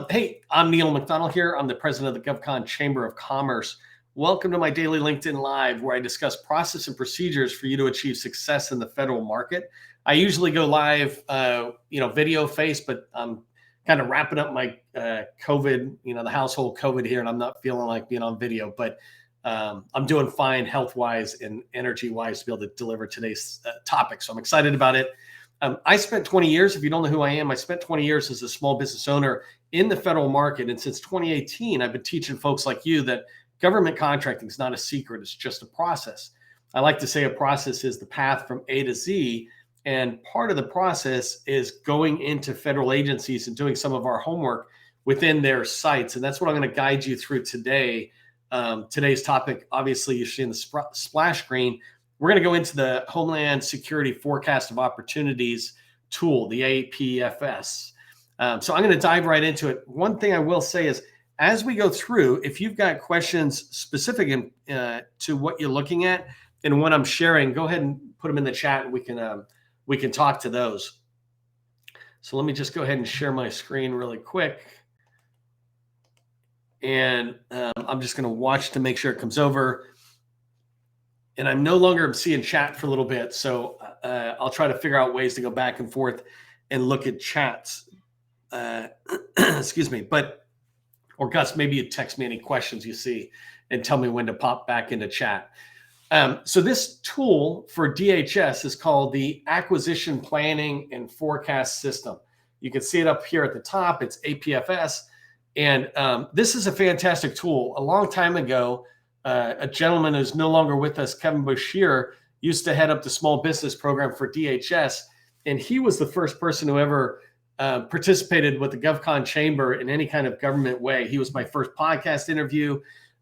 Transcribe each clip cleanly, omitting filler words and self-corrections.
Hey, I'm Neil McDonnell here. I'm the president of the GovCon Chamber of Commerce. Welcome to my daily LinkedIn Live, where I discuss process and procedures for you to achieve success in the federal market. I usually go live, video face, but I'm kind of wrapping up my COVID, the household COVID here, and I'm not feeling like being on video, but I'm doing fine health-wise and energy-wise to be able to deliver today's topic. So I'm excited about it. I spent 20 years, if you don't know who I am, I spent 20 years as a small business owner in the federal market. And since 2018, I've been teaching folks like you that government contracting is not a secret, it's just a process. I like to say a process is the path from A to Z. And part of the process is going into federal agencies and doing some of our homework within their sites. And that's what I'm going to guide you through today. Today's topic, obviously, you see in the splash screen. We're going to go into the Homeland Security Forecast of Opportunities tool, the APFS. So I'm going to dive right into it. One thing I will say is, as we go through, if you've got questions specific to what you're looking at and what I'm sharing, go ahead and put them in the chat, and we can talk to those. So let me just go ahead and share my screen really quick. And I'm just going to watch to make sure it comes over. And I'm no longer seeing chat for a little bit, so I'll try to figure out ways to go back and forth and look at chats. Excuse me, or Gus, maybe you text me any questions you see and tell me when to pop back into chat. So this tool for DHS is called the Acquisition Planning and Forecast System. You can see it up here at the top. It's APFS, and this is a fantastic tool. A long time ago, a gentleman who's no longer with us, Kevin Bashir, used to head up the small business program for DHS. And he was the first person who ever participated with the GovCon Chamber in any kind of government way. He was my first podcast interview.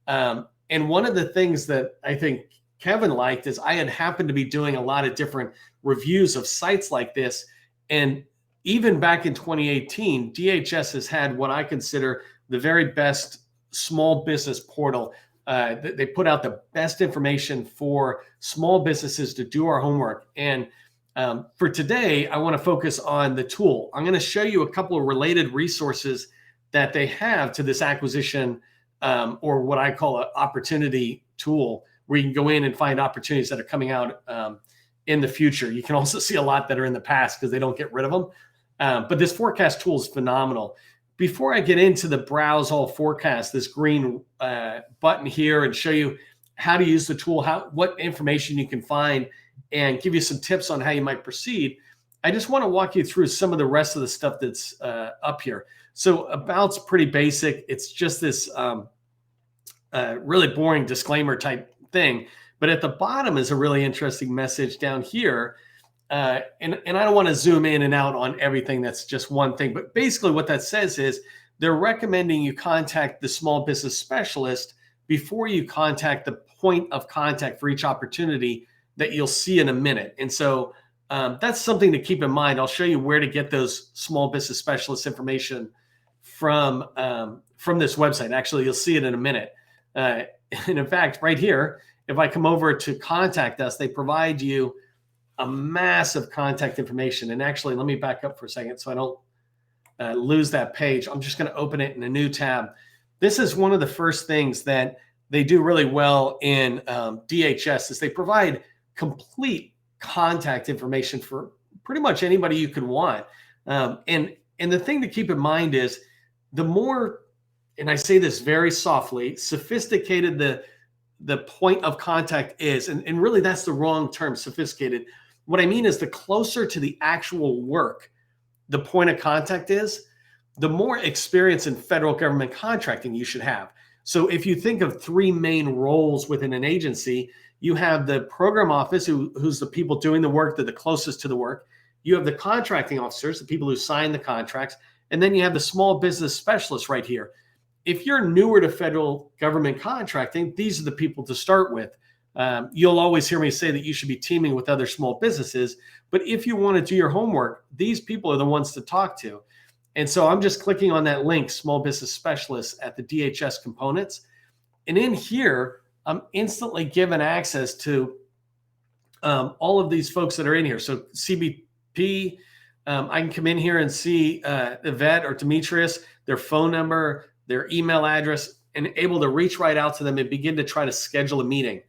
And one of the things that I think Kevin liked is I had happened to be doing a lot of different reviews of sites like this. And even back in 2018, DHS has had what I consider the very best small business portal. They put out the best information for small businesses to do our homework. And for today, I want to focus on the tool. I'm going to show you a couple of related resources that they have to this acquisition, or what I call an opportunity tool, where you can go in and find opportunities that are coming out in the future. You can also see a lot that are in the past because they don't get rid of them. But this forecast tool is phenomenal. Before I get into the browse all forecast, this green button here, and show you how to use the tool, what information you can find, and give you some tips on how you might proceed, I just want to walk you through some of the rest of the stuff that's up here. So about's pretty basic. It's just this really boring disclaimer type thing. But at the bottom is a really interesting message down here. And I don't want to zoom in and out on everything. That's just one thing. But basically what that says is they're recommending you contact the small business specialist before you contact the point of contact for each opportunity that you'll see in a minute. And so that's something to keep in mind. I'll show you where to get those small business specialist information from this website. Actually, you'll see it in a minute. And in fact, right here, if I come over to contact us, they provide you a massive contact information. And actually, let me back up for a second so I don't lose that page. I'm just going to open it in a new tab. This is one of the first things that they do really well in DHS is they provide complete contact information for pretty much anybody you could want. And the thing to keep in mind is the more, and I say this very softly, sophisticated the point of contact is, and really that's the wrong term, sophisticated. What I mean is the closer to the actual work the point of contact is, the more experience in federal government contracting you should have. So if you think of three main roles within an agency, you have the program office, who's the people doing the work, that are the closest to the work. You have the contracting officers, the people who sign the contracts, and then you have the small business specialists right here. If you're newer to federal government contracting, these are the people to start with. You'll always hear me say that you should be teaming with other small businesses, but if you want to do your homework, these people are the ones to talk to. And so I'm just clicking on that link, small business specialists at the DHS components. And in here, I'm instantly given access to all of these folks that are in here. So CBP, I can come in here and see Yvette or Demetrius, their phone number, their email address, and able to reach right out to them and begin to try to schedule a meeting.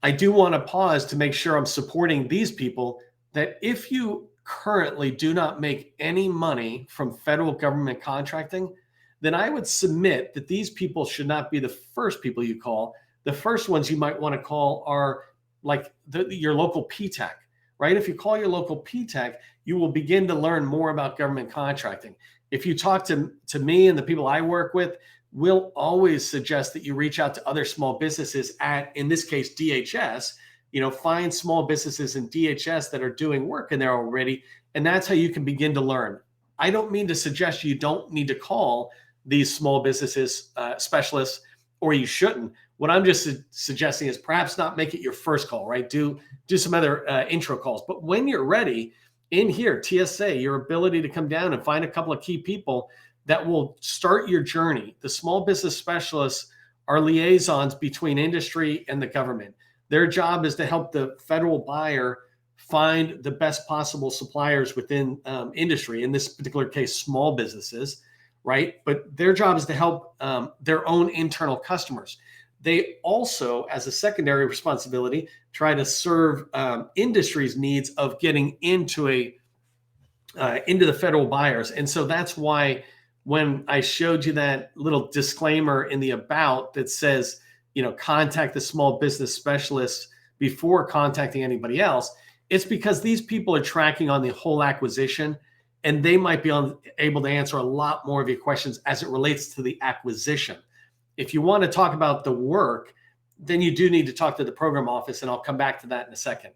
I do want to pause to make sure I'm supporting these people, that if you currently do not make any money from federal government contracting, then I would submit that these people should not be the first people you call. The first ones you might want to call are like your local PTAC, right? If you call your local PTAC, you will begin to learn more about government contracting. If you talk to me and the people I work with, we'll always suggest that you reach out to other small businesses at, in this case, DHS. Find small businesses in DHS that are doing work in there already, and that's how you can begin to learn. I don't mean to suggest you don't need to call these small businesses specialists, or you shouldn't. What I'm just suggesting is perhaps not make it your first call, right? Do some other intro calls. But when you're ready, in here, TSA, your ability to come down and find a couple of key people that will start your journey. The small business specialists are liaisons between industry and the government. Their job is to help the federal buyer find the best possible suppliers within industry, in this particular case, small businesses, right? But their job is to help their own internal customers. They also, as a secondary responsibility, try to serve industry's needs of getting into the federal buyers. And so that's why when I showed you that little disclaimer in the about that says, contact the small business specialist before contacting anybody else, it's because these people are tracking on the whole acquisition, and they might be able to answer a lot more of your questions as it relates to the acquisition. If you want to talk about the work, then you do need to talk to the program office, and I'll come back to that in a second.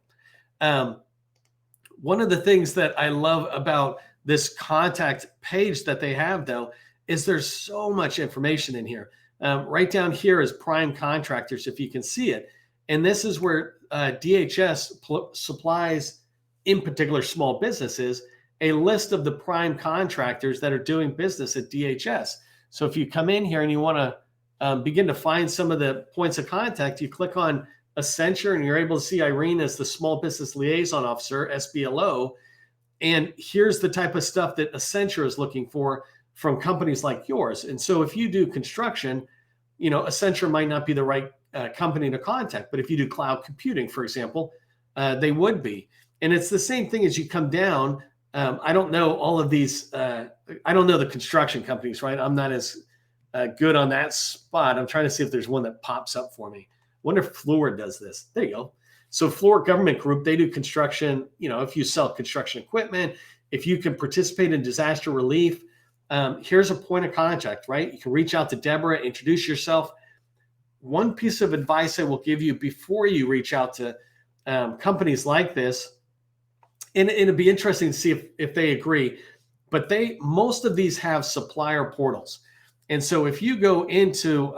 One of the things that I love about this contact page that they have, though, is there's so much information in here. Right down here is prime contractors, if you can see it. And this is where DHS supplies, in particular small businesses, a list of the prime contractors that are doing business at DHS. So if you come in here and you want to begin to find some of the points of contact, you click on Accenture and you're able to see Irene as the Small Business Liaison Officer, SBLO. And here's the type of stuff that Accenture is looking for from companies like yours. And so if you do construction, Accenture might not be the right company to contact. But if you do cloud computing, for example, they would be. And it's the same thing as you come down. I don't know all of these. I don't know the construction companies, right? I'm not as good on that spot. I'm trying to see if there's one that pops up for me. Wonder if Fluor does this. There you go. So Fluor Government Group, they do construction. If you sell construction equipment, if you can participate in disaster relief, here's a point of contact, right? You can reach out to Deborah, introduce yourself. One piece of advice I will give you before you reach out to companies like this, and it'd be interesting to see if they agree, but most of these have supplier portals. And so if you go into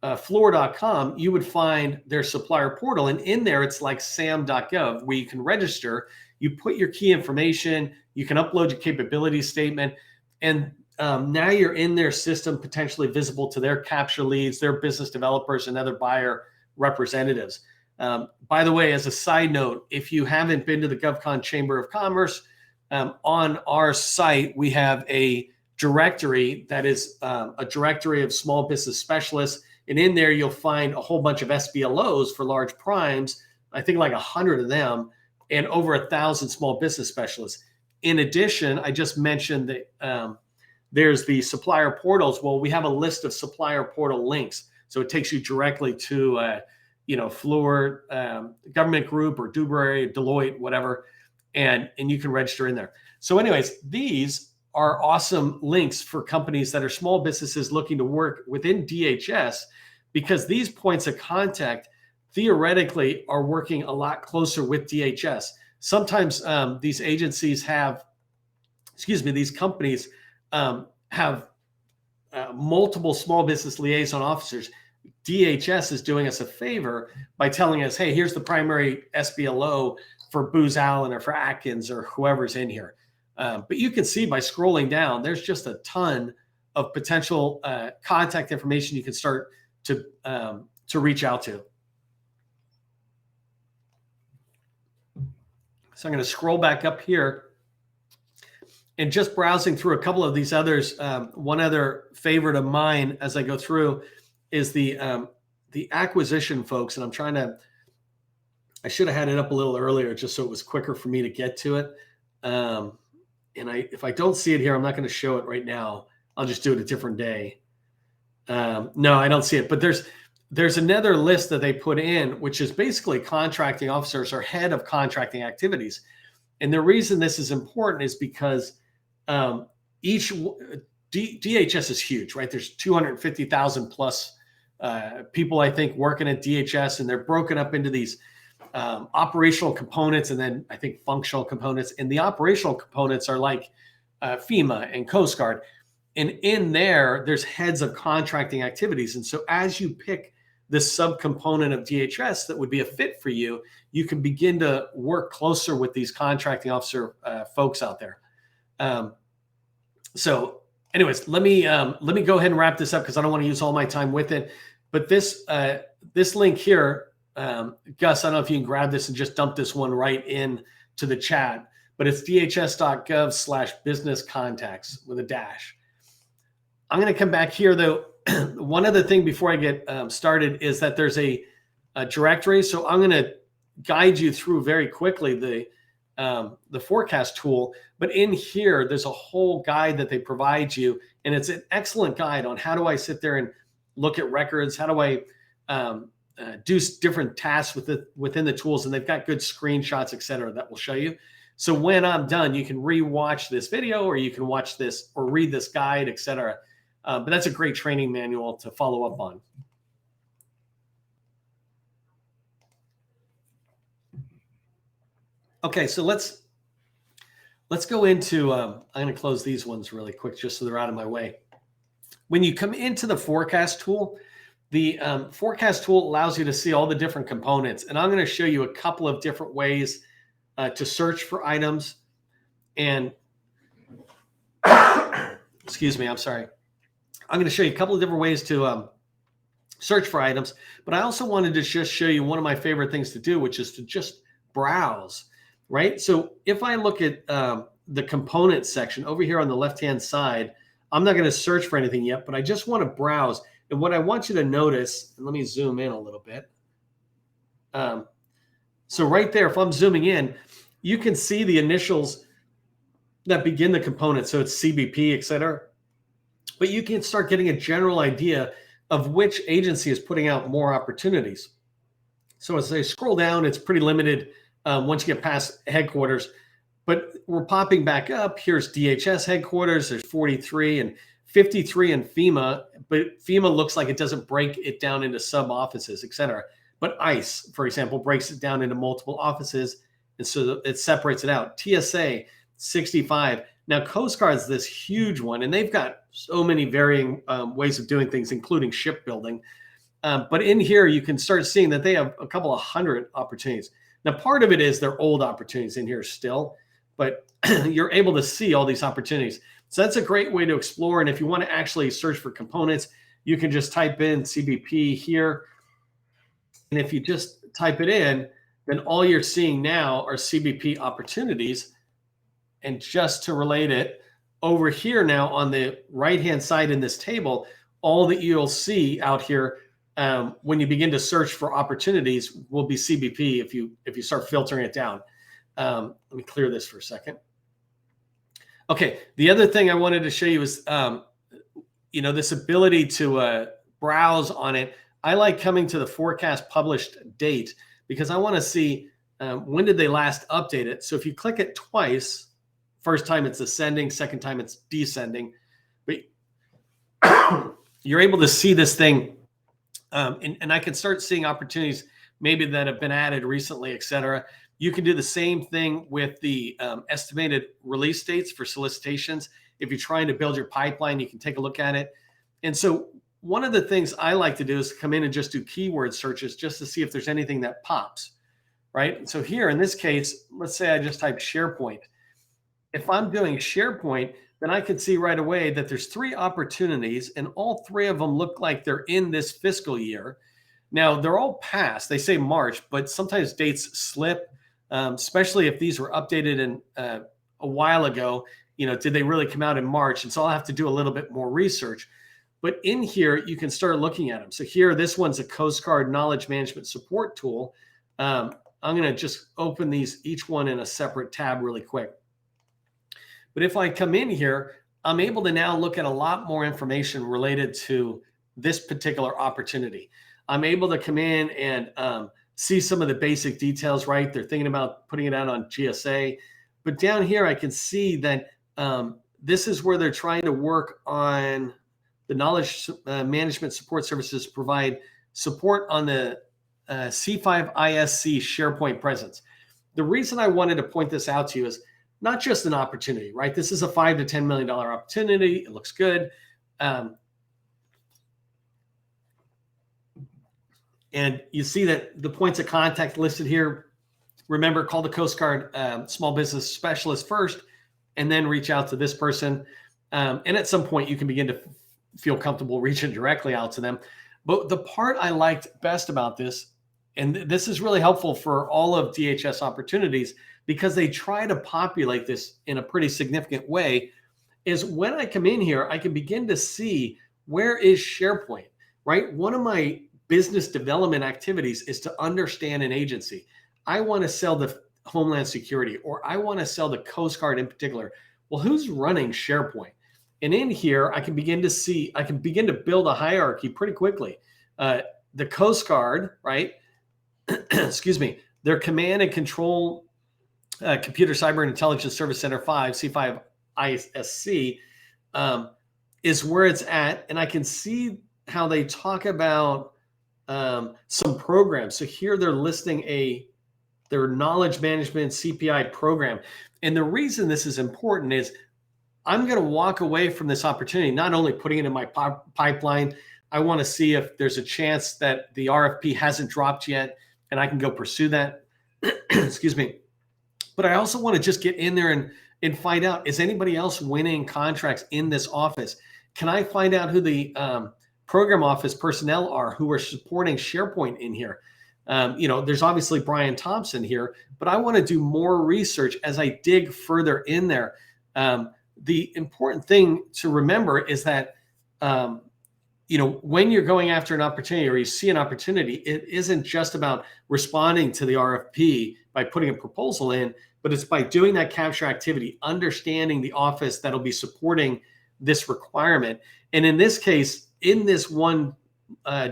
Fluor.com, you would find their supplier portal. And in there, it's like sam.gov, where you can register, you put your key information, you can upload your capability statement, and now you're in their system, potentially visible to their capture leads, their business developers, and other buyer representatives. By the way, as a side note, if you haven't been to the GovCon Chamber of Commerce, on our site, we have a directory that is a directory of small business specialists. And in there, you'll find a whole bunch of SBLOs for large primes, I think like 100 of them, and over 1,000 small business specialists. In addition, I just mentioned that there's the supplier portals. Well, we have a list of supplier portal links. So it takes you directly to, Fluor, Government Group, or Dewberry, Deloitte, whatever, and you can register in there. So anyways, these are awesome links for companies that are small businesses looking to work within DHS, because these points of contact theoretically are working a lot closer with DHS. Sometimes these agencies these companies have multiple small business liaison officers. DHS is doing us a favor by telling us, hey, here's the primary SBLO for Booz Allen or for Atkins or whoever's in here. But you can see by scrolling down, there's just a ton of potential contact information you can start to reach out to. So I'm going to scroll back up here And just browsing through a couple of these others, one other favorite of mine as I go through is the acquisition folks. And I should have had it up a little earlier just so it was quicker for me to get to it. And if I don't see it here, I'm not going to show it right now. I'll just do it a different day. No, I don't see it. But there's another list that they put in, which is basically contracting officers or head of contracting activities. And the reason this is important is because each DHS is huge, right? There's 250,000 plus people, I think, working at DHS, and they're broken up into these operational components and then I think functional components. And the operational components are like FEMA and Coast Guard. And in there's heads of contracting activities. And so as you pick this subcomponent of DHS that would be a fit for you, you can begin to work closer with these contracting officer folks out there. So anyways, let me go ahead and wrap this up because I don't want to use all my time with it. But this link here, Gus, I don't know if you can grab this and just dump this one right in to the chat, but it's dhs.gov/business contacts with a dash. I'm going to come back here though. One other thing before I get started is that there's a directory. So I'm going to guide you through very quickly the forecast tool, but in here, there's a whole guide that they provide you. And it's an excellent guide on how do I sit there and look at records? How do I do different tasks within the tools? And they've got good screenshots, et cetera, that will show you. So when I'm done, you can rewatch this video or you can watch this or read this guide, et cetera. But that's a great training manual to follow up on. Okay, so let's go into, I'm going to close these ones really quick just so they're out of my way. When you come into the forecast tool, the forecast tool allows you to see all the different components. And I'm going to show you a couple of different ways to search for items. And excuse me, I'm sorry. I'm going to show you a couple of different ways to search for items. But I also wanted to just show you one of my favorite things to do, which is to just browse, right? So if I look at the components section over here on the left-hand side, I'm not going to search for anything yet, but I just want to browse. And what I want you to notice, and let me zoom in a little bit. So right there, if I'm zooming in, you can see the initials that begin the component. So it's CBP, et cetera. But you can start getting a general idea of which agency is putting out more opportunities. So as I scroll down, it's pretty limited once you get past headquarters. But we're popping back up. Here's DHS headquarters. There's 43 and 53 in FEMA. But FEMA looks like it doesn't break it down into sub-offices, et cetera. But ICE, for example, breaks it down into multiple offices. And so it separates it out. TSA, 65. Now, Coast Guard's this huge one, and they've got so many varying ways of doing things, including shipbuilding. But in here, you can start seeing that they have a couple of hundred opportunities. Now, part of it is they're old opportunities in here still, but you're able to see all these opportunities. So that's a great way to explore. And if you want to actually search for components, you can just type in CBP here. And if you just type it in, then all you're seeing now are CBP opportunities. And just to relate it, over here now on the right-hand side in this table, all that you'll see out here when you begin to search for opportunities will be CBP if you start filtering it down. Let me clear this for a second. Okay, the other thing I wanted to show you is, this ability to browse on it. I like coming to the forecast published date because I want to see when did they last update it. So if you click it twice, first time it's ascending, second time it's descending, but you're able to see this thing. And I can start seeing opportunities maybe that have been added recently, et cetera. You can do the same thing with the estimated release dates for solicitations. If you're trying to build your pipeline, you can take a look at it. And so one of the things I like to do is come in and just do keyword searches just to see if there's anything that pops, right? So here in this case, let's say I just type SharePoint. If I'm doing SharePoint, then I can see right away that there's 3 opportunities and all 3 of them look like they're in this fiscal year. Now they're all past, they say March, but sometimes dates slip, especially if these were updated in a while ago did they really come out in March? And so I'll have to do a little bit more research. But in here, you can start looking at them. So here, this one's a Coast Guard knowledge management support tool. I'm going to just open these, each one in a separate tab really quick. But if I come in here, I'm able to now look at a lot more information related to this particular opportunity. I'm able to come in and see some of the basic details, right? They're thinking about putting it out on GSA. But down here, I can see that this is where they're trying to work on the knowledge management support services, provide support on the C5 ISC SharePoint presence. The reason I wanted to point this out to you is not just an opportunity, right? This is a $5 to $10 million opportunity. It looks good. And you see that the points of contact listed here. Remember, call the Coast Guard small business specialist first, and then reach out to this person. And at some point, you can begin to feel comfortable reaching directly out to them. But the part I liked best about this, and this is really helpful for all of DHS opportunities because they try to populate this in a pretty significant way, is when I come in here, I can begin to see where is SharePoint, right? One of my business development activities is to understand an agency. I want to sell the Homeland Security, or I want to sell the Coast Guard in particular. Well, who's running SharePoint? And in here, I can begin to build a hierarchy pretty quickly. The Coast Guard, right? Excuse me, their Command and Control Computer Cyber and Intelligence Service Center 5, C5 ISC, is where it's at. And I can see how they talk about some programs. So here they're listing their knowledge management CPI program. And the reason this is important is I'm going to walk away from this opportunity, not only putting it in my pipeline. I want to see if there's a chance that the RFP hasn't dropped yet and I can go pursue that. Excuse me. But I also want to just get in there and find out, is anybody else winning contracts in this office? Can I find out who the program office personnel are who are supporting SharePoint in here? There's obviously Brian Thompson here, but I want to do more research as I dig further in there. The important thing to remember is that, when you're going after an opportunity or you see an opportunity, it isn't just about responding to the RFP by putting a proposal in, but it's by doing that capture activity, understanding the office that'll be supporting this requirement. And in this case, in this one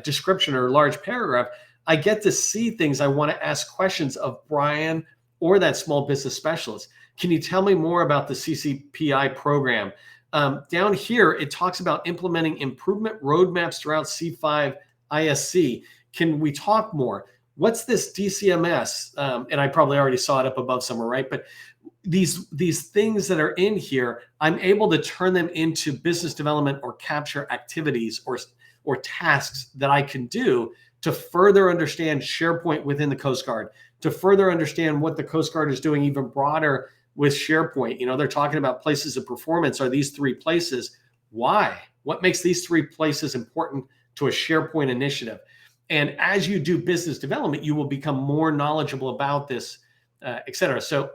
description or large paragraph, I get to see things I want to ask questions of Brian or that small business specialist. Can you tell me more about the CCPI program? Down here, it talks about implementing improvement roadmaps throughout C5 ISC. Can we talk more? What's this DCMS? And I probably already saw it up above somewhere, right? But these things that are in here, I'm able to turn them into business development or capture activities or tasks that I can do to further understand SharePoint within the Coast Guard, to further understand what the Coast Guard is doing even broader with SharePoint. They're talking about places of performance. Are these 3 places? Why? What makes these 3 places important to a SharePoint initiative? And as you do business development, you will become more knowledgeable about this, et cetera. So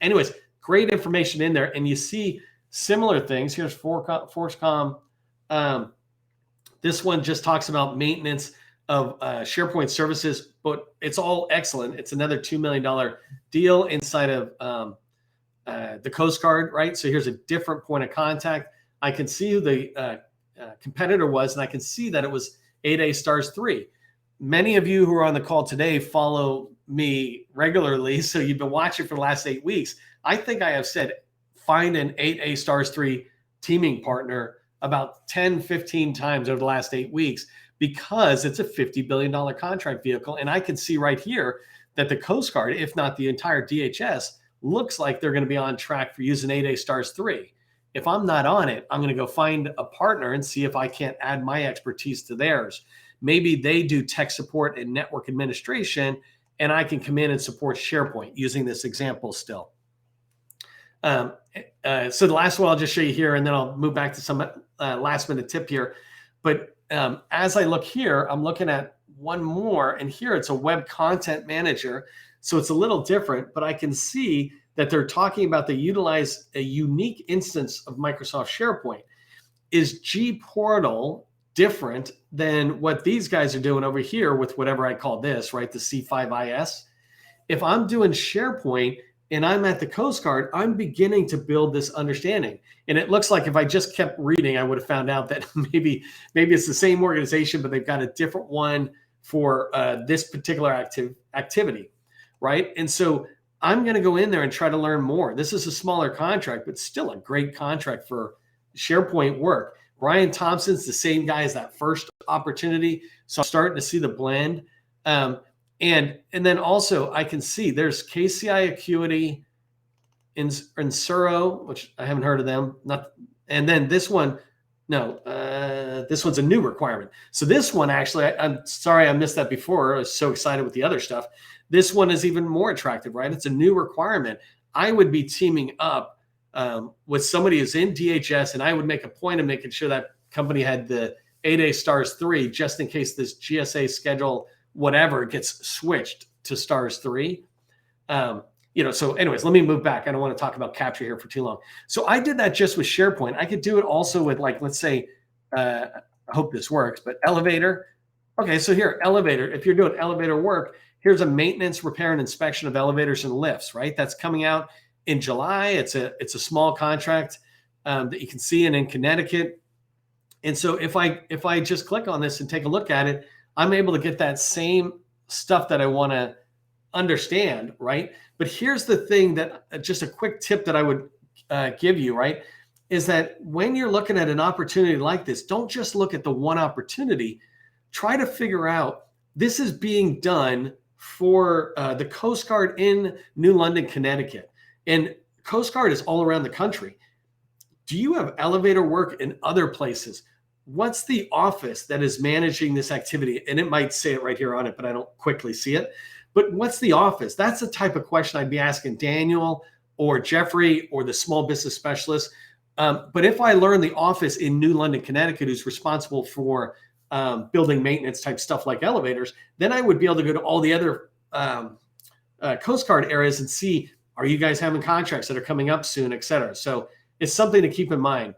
anyways, great information in there. And you see similar things. Here's Forcecom. This one just talks about maintenance of SharePoint services, but it's all excellent. It's another $2 million deal inside of the Coast Guard, right? So here's a different point of contact. I can see who the competitor was, and I can see that it was 8A Stars 3. Many of you who are on the call today follow me regularly, so you've been watching for the last 8 weeks. I think I have said find an 8A Stars 3 teaming partner about 10, 15 times over the last 8 weeks because it's a $50 billion contract vehicle. And I can see right here that the Coast Guard, if not the entire DHS, looks like they're going to be on track for using 8A Stars 3. If I'm not on it, I'm going to go find a partner and see if I can't add my expertise to theirs. Maybe they do tech support and network administration, and I can come in and support SharePoint using this example still. So the last one I'll just show you here, and then I'll move back to some last minute tip here. But as I look here, I'm looking at one more, and here it's a web content manager. So it's a little different, but I can see that they're talking about they utilize a unique instance of Microsoft SharePoint. Is G Portal different than what these guys are doing over here with whatever I call this, right? The C5IS. If I'm doing SharePoint and I'm at the Coast Guard, I'm beginning to build this understanding. And it looks like if I just kept reading, I would have found out that maybe it's the same organization, but they've got a different one for this particular activity, right? And so I'm going to go in there and try to learn more. This is a smaller contract, but still a great contract for SharePoint work. Brian Thompson's the same guy as that first opportunity. So I'm starting to see the blend. And then also I can see there's KCI Acuity, Insuro, which I haven't heard of them. And then this one, this one's a new requirement. So this one actually, I'm sorry I missed that before. I was so excited with the other stuff. This one is even more attractive, right? It's a new requirement. I would be teaming up with somebody who's in DHS, and I would make a point of making sure that company had the 8A Stars 3 just in case this GSA schedule, whatever, gets switched to Stars 3. So anyways, let me move back. I don't want to talk about capture here for too long. So I did that just with SharePoint. I could do it also with, like, let's say, I hope this works, but elevator. Okay, so here, elevator. If you're doing elevator work, here's a maintenance, repair, and inspection of elevators and lifts, right? That's coming out in July. It's a small contract that you can see in Connecticut. And so if I just click on this and take a look at it, I'm able to get that same stuff that I want to understand, right? But here's the thing that just a quick tip that I would give you, right, is that when you're looking at an opportunity like this, don't just look at the one opportunity. Try to figure out, this is being done for the Coast Guard in New London, Connecticut. And Coast Guard is all around the country. Do you have elevator work in other places? What's the office that is managing this activity? And it might say it right here on it, but I don't quickly see it. But what's the office? That's the type of question I'd be asking Daniel or Jeffrey or the small business specialist. But if I learn the office in New London, Connecticut, who's responsible for building maintenance type stuff like elevators, then I would be able to go to all the other Coast Guard areas and see, are you guys having contracts that are coming up soon, et cetera? So it's something to keep in mind.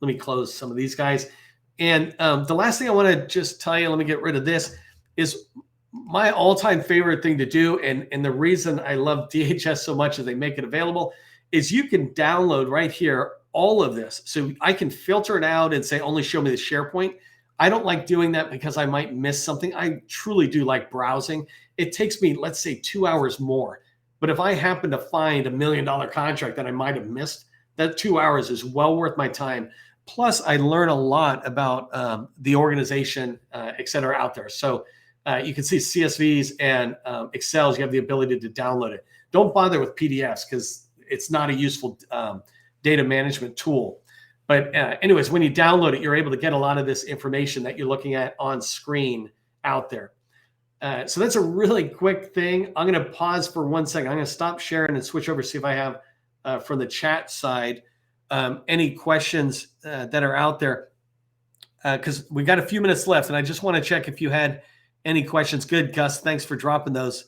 Let me close some of these guys. And the last thing I want to just tell you, let me get rid of this, is my all-time favorite thing to do, and the reason I love DHS so much is they make it available, is you can download right here all of this. So I can filter it out and say, only show me the SharePoint. I don't like doing that because I might miss something. I truly do like browsing. It takes me, let's say, 2 hours more. But if I happen to find $1 million contract that I might have missed, that 2 hours is well worth my time. Plus, I learn a lot about the organization, et cetera, out there. So you can see CSVs and Excels. You have the ability to download it. Don't bother with PDFs because it's not a useful data management tool. But anyways, when you download it, you're able to get a lot of this information that you're looking at on screen out there. So that's a really quick thing. I'm going to pause for 1 second. I'm going to stop sharing and switch over, see if I have from the chat side any questions that are out there, because we got a few minutes left, and I just want to check if you had any questions. Good, Gus. Thanks for dropping those.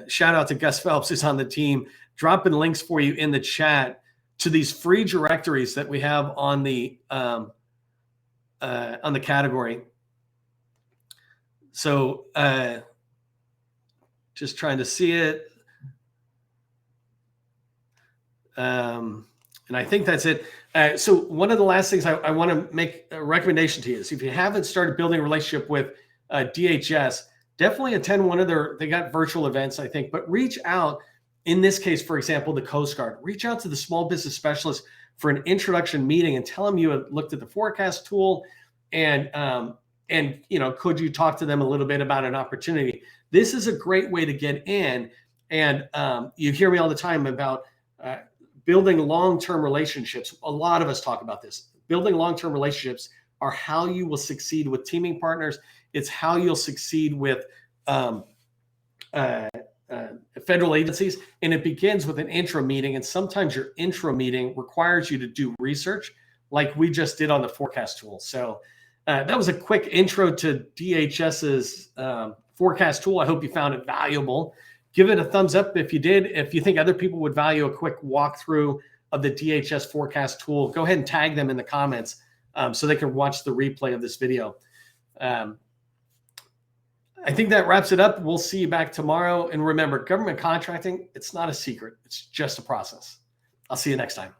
Shout out to Gus Phelps, who's on the team, dropping links for you in the chat to these free directories that we have on the category. So just trying to see it. And I think that's it. So one of the last things I want to make a recommendation to you is, if you haven't started building a relationship with DHS, definitely attend one of they got virtual events, I think, but reach out. In this case, for example, the Coast Guard, reach out to the small business specialist for an introduction meeting and tell them you have looked at the forecast tool, and could you talk to them a little bit about an opportunity? This is a great way to get in. And you hear me all the time about building long-term relationships. A lot of us talk about this. Building long-term relationships are how you will succeed with teaming partners. It's how you'll succeed with federal agencies. And it begins with an intro meeting. And sometimes your intro meeting requires you to do research, like we just did on the forecast tool. So that was a quick intro to DHS's forecast tool. I hope you found it valuable. Give it a thumbs up if you did. If you think other people would value a quick walkthrough of the DHS forecast tool, go ahead and tag them in the comments so they can watch the replay of this video. I think that wraps it up. We'll see you back tomorrow. And remember, government contracting, it's not a secret. It's just a process. I'll see you next time.